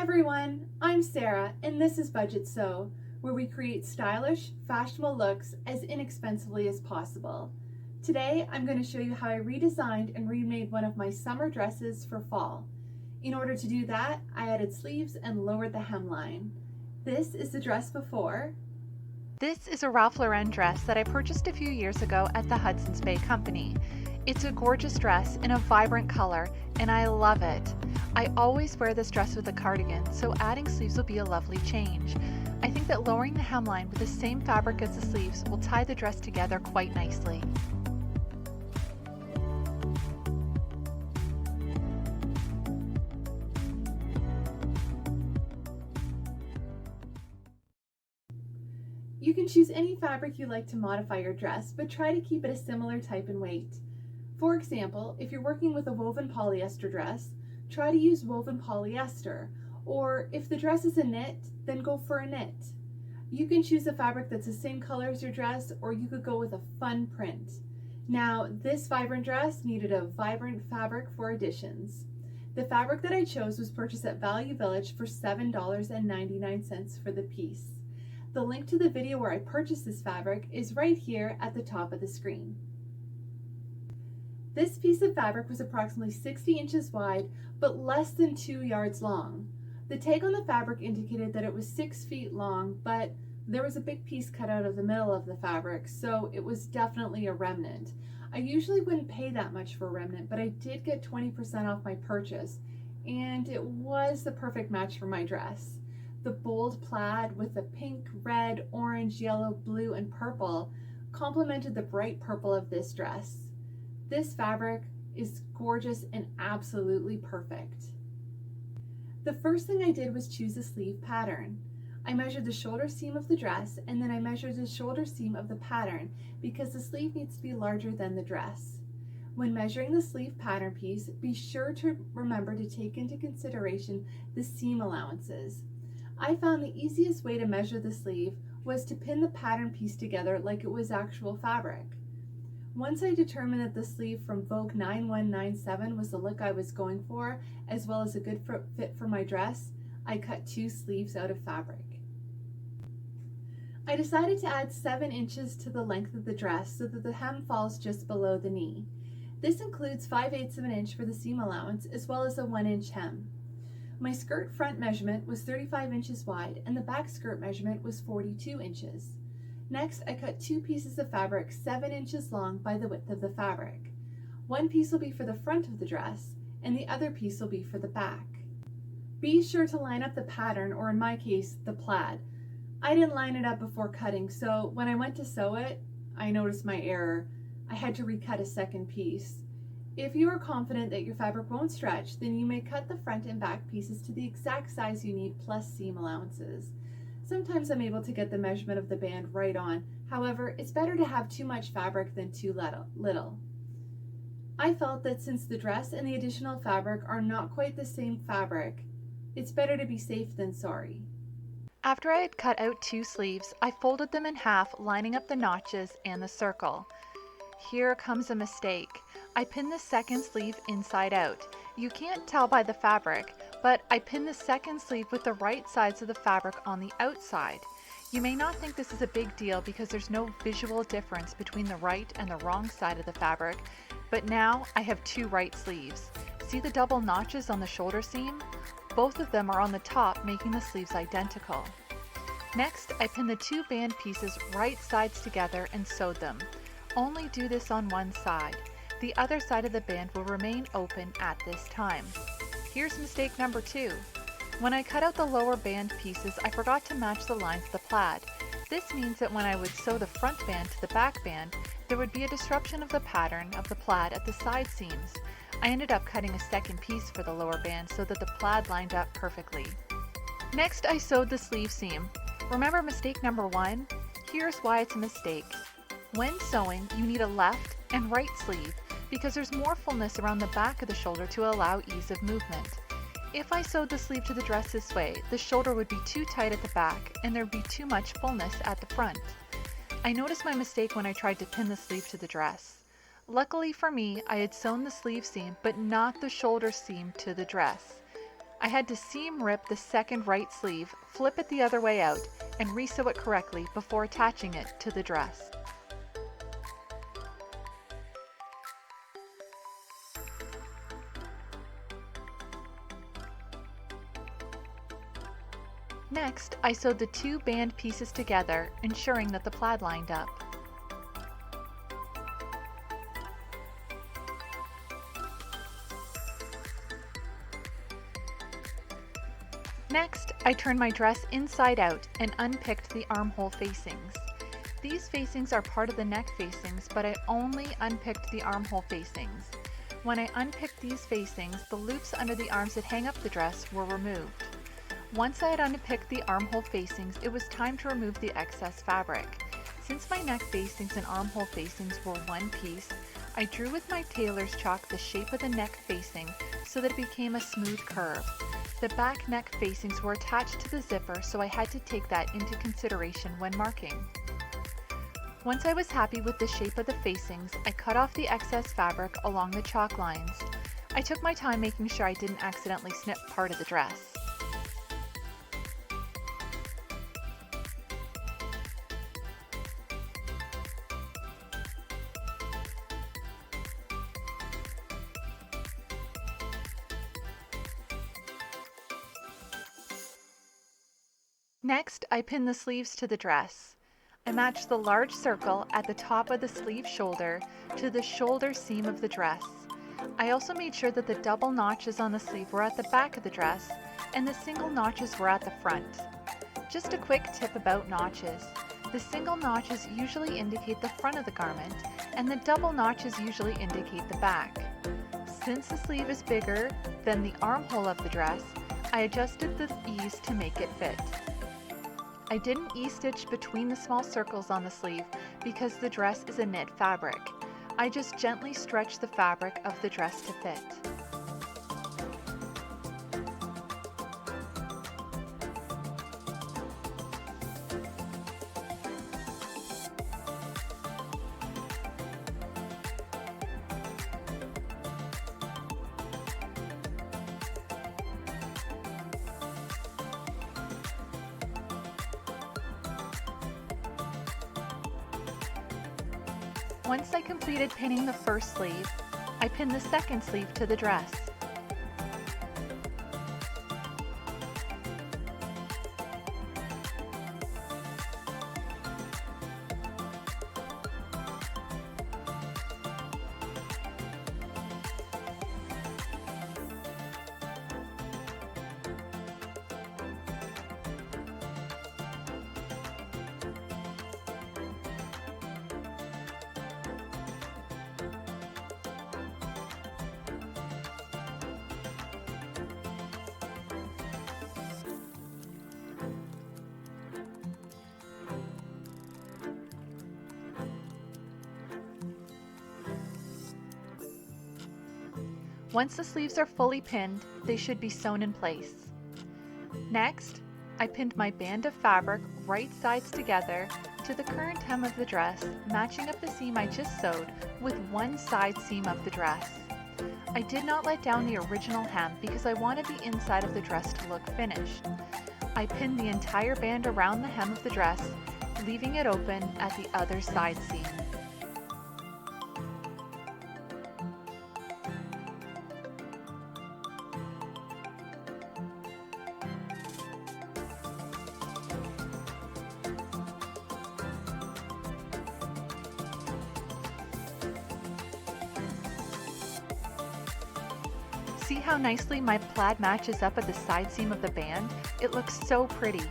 everyone, I'm Sarah and this is Budgetsew, where we create stylish, fashionable looks as inexpensively as possible. Today I'm going to show you how I redesigned and remade one of my summer dresses for fall. In order to do that, I added sleeves and lowered the hemline. This is the dress before. This is a Ralph Lauren dress that I purchased a few years ago at the Hudson's Bay Company. It's a gorgeous dress in a vibrant color, and I love it. I always wear this dress with a cardigan, so adding sleeves will be a lovely change. I think that lowering the hemline with the same fabric as the sleeves will tie the dress together quite nicely. You can choose any fabric you like to modify your dress, but try to keep it a similar type and weight. For example, if you're working with a woven polyester dress, try to use woven polyester, or if the dress is a knit, then go for a knit. You can choose a fabric that's the same color as your dress, or you could go with a fun print. Now, this vibrant dress needed a vibrant fabric for additions. The fabric that I chose was purchased at Value Village for $7.99 for the piece. The link to the video where I purchased this fabric is right here at the top of the screen. This piece of fabric was approximately 60 inches wide, but less than 2 yards long. The tag on the fabric indicated that it was 6 feet long, but there was a big piece cut out of the middle of the fabric, so it was definitely a remnant. I usually wouldn't pay that much for a remnant, but I did get 20% off my purchase, and it was the perfect match for my dress. The bold plaid with the pink, red, orange, yellow, blue, and purple complemented the bright purple of this dress. This fabric is gorgeous and absolutely perfect. The first thing I did was choose a sleeve pattern. I measured the shoulder seam of the dress and then I measured the shoulder seam of the pattern because the sleeve needs to be larger than the dress. When measuring the sleeve pattern piece, be sure to remember to take into consideration the seam allowances. I found the easiest way to measure the sleeve was to pin the pattern piece together like it was actual fabric. Once I determined that the sleeve from Vogue 9197 was the look I was going for, as well as a good fit for my dress, I cut 2 sleeves out of fabric. I decided to add 7 inches to the length of the dress so that the hem falls just below the knee. This includes 5/8 of an inch for the seam allowance as well as a 1-inch hem. My skirt front measurement was 35 inches wide and the back skirt measurement was 42 inches. Next, I cut 2 pieces of fabric 7 inches long by the width of the fabric. One piece will be for the front of the dress and the other piece will be for the back. Be sure to line up the pattern, or in my case, the plaid. I didn't line it up before cutting, so when I went to sew it, I noticed my error. I had to recut a second piece. If you are confident that your fabric won't stretch, then you may cut the front and back pieces to the exact size you need plus seam allowances. Sometimes I'm able to get the measurement of the band right on. However, it's better to have too much fabric than too little. I felt that since the dress and the additional fabric are not quite the same fabric, it's better to be safe than sorry. After I had cut out 2 sleeves, I folded them in half, lining up the notches and the circle. Here comes a mistake. I pinned the second sleeve inside out. You can't tell by the fabric, but I pinned the second sleeve with the right sides of the fabric on the outside. You may not think this is a big deal because there's no visual difference between the right and the wrong side of the fabric, but now I have 2 right sleeves. See the double notches on the shoulder seam? Both of them are on the top, making the sleeves identical. Next, I pinned the 2 band pieces right sides together and sewed them. Only do this on one side. The other side of the band will remain open at this time. Here's mistake number 2. When I cut out the lower band pieces, I forgot to match the lines of the plaid. This means that when I would sew the front band to the back band, there would be a disruption of the pattern of the plaid at the side seams. I ended up cutting a second piece for the lower band so that the plaid lined up perfectly. Next, I sewed the sleeve seam. Remember mistake number 1? Here's why it's a mistake. When sewing, you need a left and right sleeve because there's more fullness around the back of the shoulder to allow ease of movement. If I sewed the sleeve to the dress this way, the shoulder would be too tight at the back and there'd be too much fullness at the front. I noticed my mistake when I tried to pin the sleeve to the dress. Luckily for me, I had sewn the sleeve seam but not the shoulder seam to the dress. I had to seam rip the second right sleeve, flip it the other way out, and resew it correctly before attaching it to the dress. Next, I sewed the two band pieces together, ensuring that the plaid lined up. Next, I turned my dress inside out and unpicked the armhole facings. These facings are part of the neck facings, but I only unpicked the armhole facings. When I unpicked these facings, the loops under the arms that hang up the dress were removed. Once I had unpicked the armhole facings, it was time to remove the excess fabric. Since my neck facings and armhole facings were one piece, I drew with my tailor's chalk the shape of the neck facing so that it became a smooth curve. The back neck facings were attached to the zipper, so I had to take that into consideration when marking. Once I was happy with the shape of the facings, I cut off the excess fabric along the chalk lines. I took my time making sure I didn't accidentally snip part of the dress. Next, I pinned the sleeves to the dress. I matched the large circle at the top of the sleeve shoulder to the shoulder seam of the dress. I also made sure that the double notches on the sleeve were at the back of the dress and the single notches were at the front. Just a quick tip about notches. The single notches usually indicate the front of the garment and the double notches usually indicate the back. Since the sleeve is bigger than the armhole of the dress, I adjusted the ease to make it fit. I didn't E-stitch between the small circles on the sleeve because the dress is a knit fabric. I just gently stretched the fabric of the dress to fit. Once I completed pinning the first sleeve, I pinned the second sleeve to the dress. Once the sleeves are fully pinned, they should be sewn in place. Next, I pinned my band of fabric right sides together to the current hem of the dress, matching up the seam I just sewed with one side seam of the dress. I did not let down the original hem because I wanted the inside of the dress to look finished. I pinned the entire band around the hem of the dress, leaving it open at the other side seam. See how nicely my plaid matches up at the side seam of the band? It looks so pretty.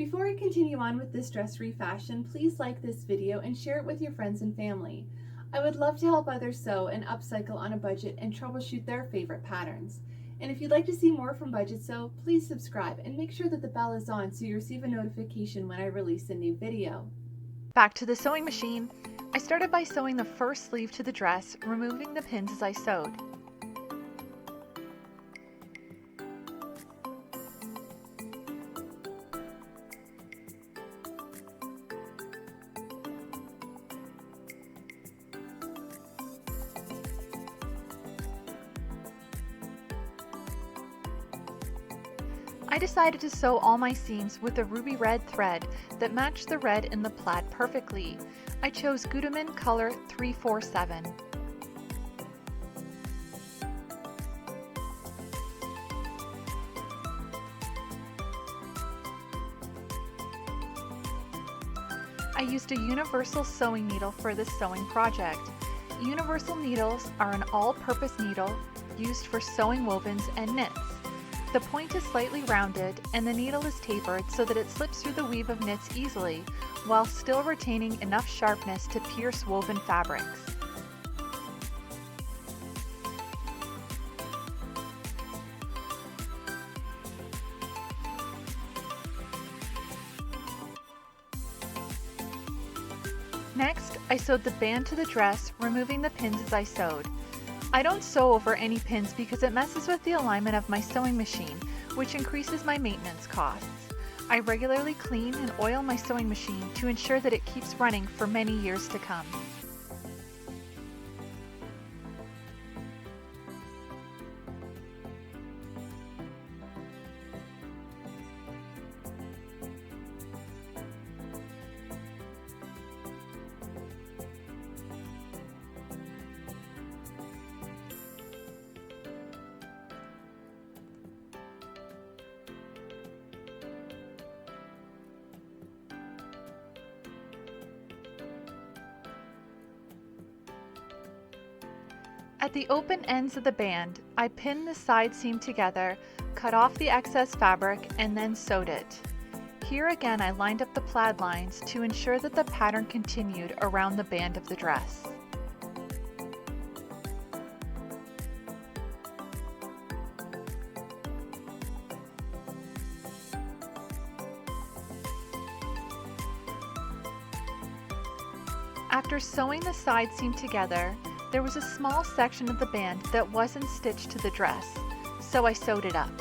Before I continue on with this dress refashion, please like this video and share it with your friends and family. I would love to help others sew and upcycle on a budget and troubleshoot their favorite patterns. And if you'd like to see more from Budgetsew, please subscribe and make sure that the bell is on so you receive a notification when I release a new video. Back to the sewing machine. I started by sewing the first sleeve to the dress, removing the pins as I sewed. I decided to sew all my seams with a ruby red thread that matched the red in the plaid perfectly. I chose Gutermann color 347. I used a universal sewing needle for this sewing project. Universal needles are an all-purpose needle used for sewing wovens and knits. The point is slightly rounded and the needle is tapered so that it slips through the weave of knits easily while still retaining enough sharpness to pierce woven fabrics. Next, I sewed the band to the dress, removing the pins as I sewed. I don't sew over any pins because it messes with the alignment of my sewing machine, which increases my maintenance costs. I regularly clean and oil my sewing machine to ensure that it keeps running for many years to come. At the open ends of the band, I pinned the side seam together, cut off the excess fabric, and then sewed it. Here again I lined up the plaid lines to ensure that the pattern continued around the band of the dress. After sewing the side seam together, there was a small section of the band that wasn't stitched to the dress, so I sewed it up.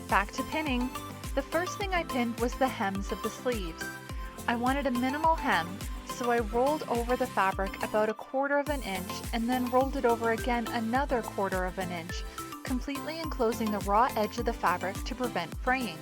Back to pinning. The first thing I pinned was the hems of the sleeves. I wanted a minimal hem, so I rolled over the fabric about 1/4 inch and then rolled it over again another 1/4 inch, completely enclosing the raw edge of the fabric to prevent fraying.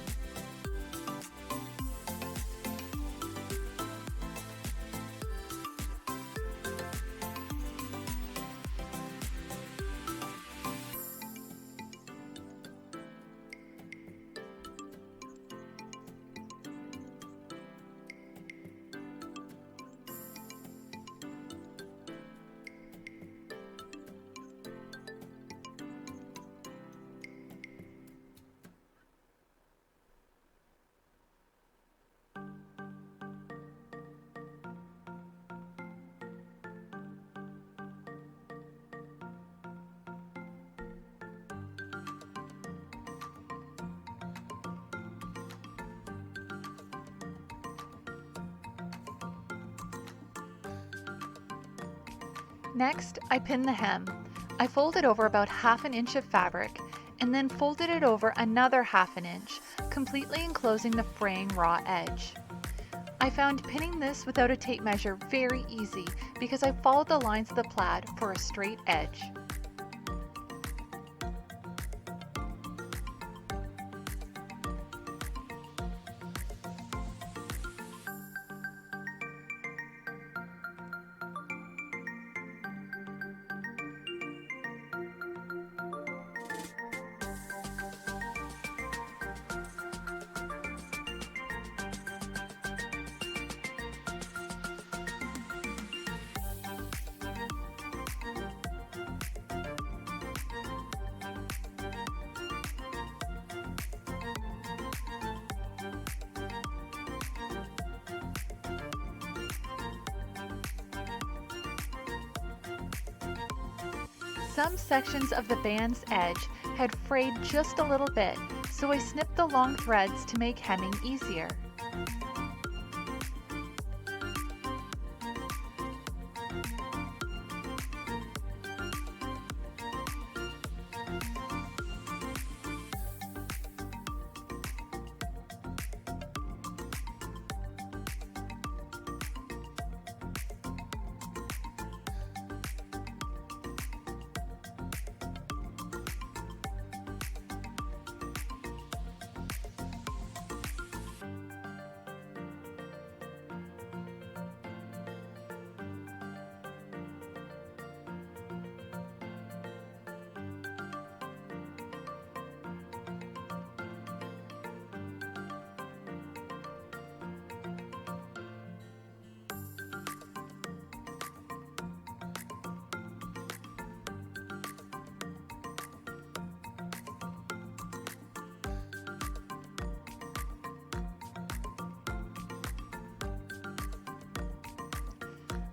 Next, I pinned the hem. I folded over about 1/2 inch of fabric and then folded it over another 1/2 inch, completely enclosing the fraying raw edge. I found pinning this without a tape measure very easy because I followed the lines of the plaid for a straight edge. Some sections of the band's edge had frayed just a little bit, so I snipped the long threads to make hemming easier.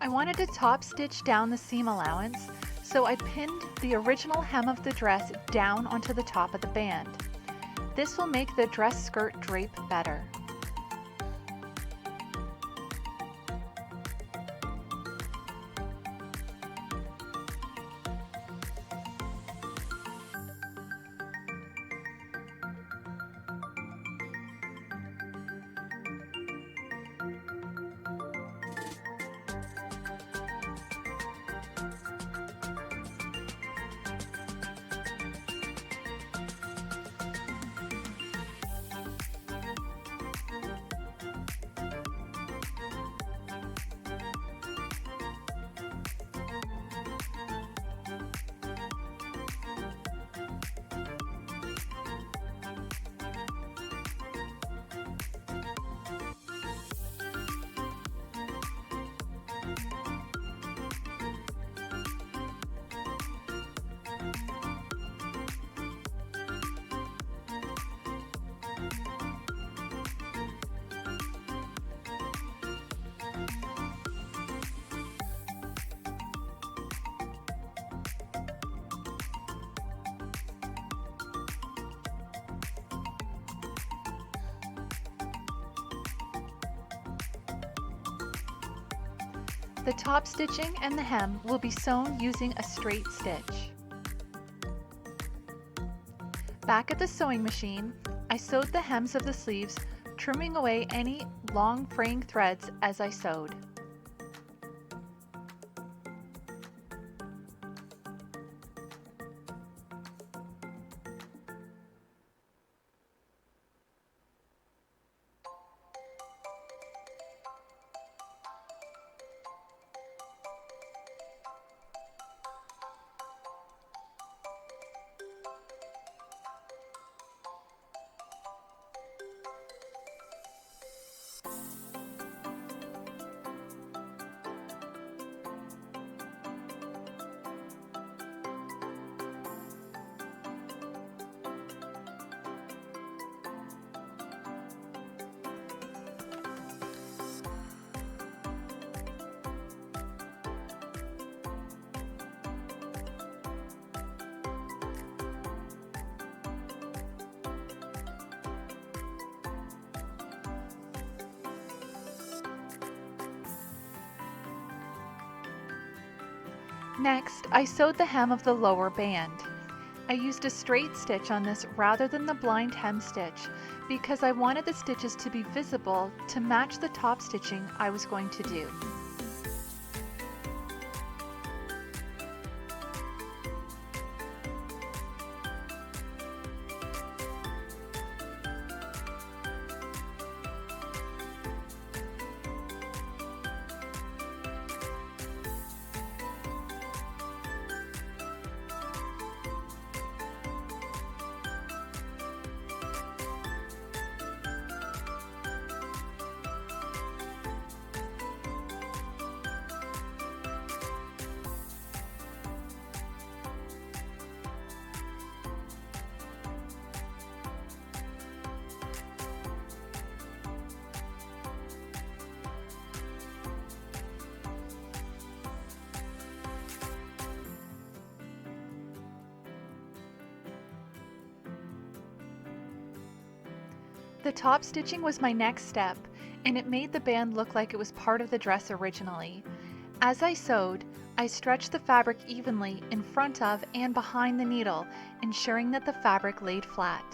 I wanted to top stitch down the seam allowance, so I pinned the original hem of the dress down onto the top of the band. This will make the dress skirt drape better. The top stitching and the hem will be sewn using a straight stitch. Back at the sewing machine, I sewed the hems of the sleeves, trimming away any long fraying threads as I sewed. Next, I sewed the hem of the lower band. I used a straight stitch on this rather than the blind hem stitch because I wanted the stitches to be visible to match the top stitching I was going to do. The top stitching was my next step, and it made the band look like it was part of the dress originally. As I sewed, I stretched the fabric evenly in front of and behind the needle, ensuring that the fabric laid flat.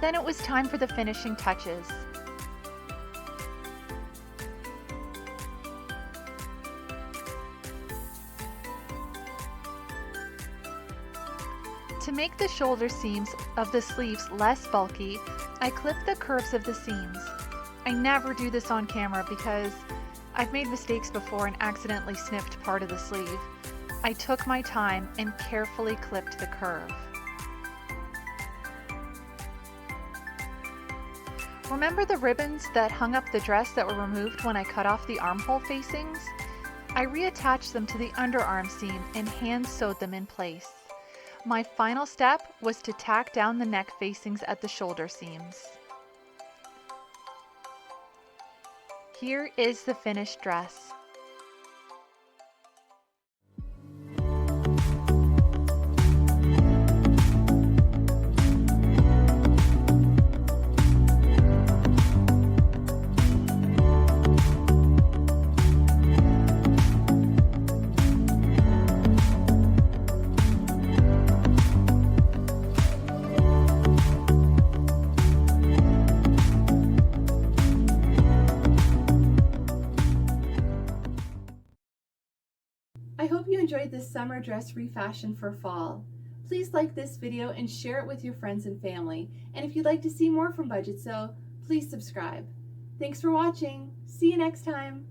Then it was time for the finishing touches. To make the shoulder seams of the sleeves less bulky, I clipped the curves of the seams. I never do this on camera because I've made mistakes before and accidentally snipped part of the sleeve. I took my time and carefully clipped the curve. Remember the ribbons that hung up the dress that were removed when I cut off the armhole facings? I reattached them to the underarm seam and hand sewed them in place. My final step was to tack down the neck facings at the shoulder seams. Here is the finished dress. I hope you enjoyed this summer dress refashion for fall. Please like this video and share it with your friends and family. And if you'd like to see more from Budgetsew, please subscribe. Thanks for watching. See you next time.